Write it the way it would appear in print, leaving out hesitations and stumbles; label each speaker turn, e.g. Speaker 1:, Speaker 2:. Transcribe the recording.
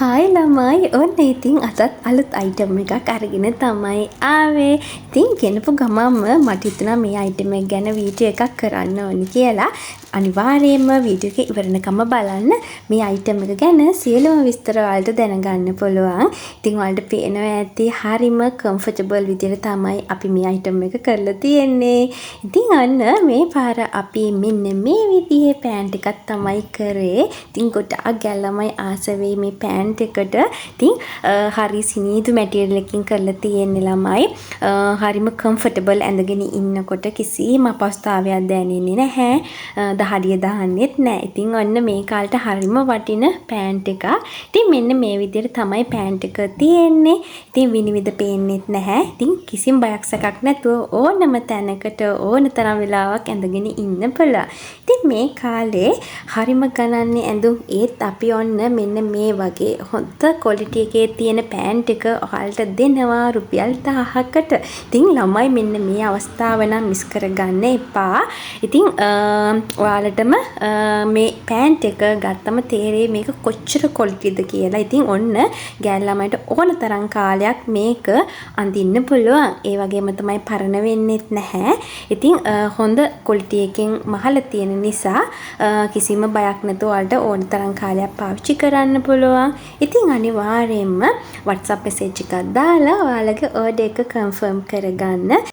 Speaker 1: Hi ළමයි ඔන්න ඉතින් අදත් අලුත් අයිටම් එකක් අරගෙන තමයි ආවේ. ඉතින් ගෙනපු ගමන්ම මට හිතුණා මේ අයිටම් එක ගැන වීඩියෝ එකක් කරන්න ඕනි කියලා. අනිවාර්යයෙන්ම වීඩියෝ එක ඉවරනකම බලන්න. මේ අයිටම් එක ගැන සියලුම විස්තර වලට දැනගන්න පුළුවන්. ඉතින් ඔයාලට පේනවා ඇති හරිම කම්ෆර්ටබල් විදිහට තමයි අපි මේ අයිටම් එක කරලා තියෙන්නේ. ඉතින් අන්න මේ පාර අපි මෙන්න මේ විදිහේ පෑන්ට් එකක් තමයි කරේ. ඉතින් ගොඩාක් ගැල්ලමයි ආස වෙයි මේ පෑන්ට් එකට. ඉතින් හරි සිනිඳු මැටීරියල් එකකින් කරලා තියෙන්නේ ළමයි. හරිම කම්ෆර්ටබල් ඇඳගෙන ඉන්නකොට කිසිම අපහසුතාවයක් දැනෙන්නේ නැහැ. දහඩිය දාන්නෙත් නැහැ. ඉතින් ඔන්න මේ කාලේට හරිම වටින පෑන්ට් එකක්. ඉතින් මෙන්න මේ විදිහට තමයි පෑන්ට් එක තියෙන්නේ. ඉතින් විනිවිද පේන්නෙත් නැහැ. ඉතින් කිසිම බයක් සැකක් නැතුව ඕනම තැනකට ඕන තරම් වෙලාවක් ඇඳගෙන ඉන්න පුළුවන්. ඉතින් මේ කාලේ හරිම ගණන්නේ ඇඳුම් ඒත් අපි ඔන්න මෙන්න මේ වගේ හොඳ ක්වොලිටි එකේ තියෙන පෑන්ට් එක ඔයාලට දෙනවා රුපියල් 1000කට. ඉතින් ළමයි මෙන්න මේ අවස්ථාව නම් මිස් කරගන්න එපා. ඉතින් ඔයාලටම මේ පෑන්ට් එක ගත්තම තේරෙයි මේක කොච්චර ක්වොලිටිද කියලා. ඉතින් ඔන්න ගෑල් ළමයිට ඕන තරම් කාලයක් මේක අඳින්න පුළුවන්. ඒ වගේම තමයි පරණ වෙන්නෙත් නැහැ. ඉතින් හොඳ ක්වොලිටි එකෙන් මහලා තියෙන නිසා කිසිම බයක් නැතුව ඔයාලට ඕන තරම් කාලයක් පාවිච්චි කරන්න පුළුවන්. ඉතින් අනිවාර්යයෙන්ම WhatsApp message එකක් දාලා ඔයාලගේ order එක confirm කරගන්න.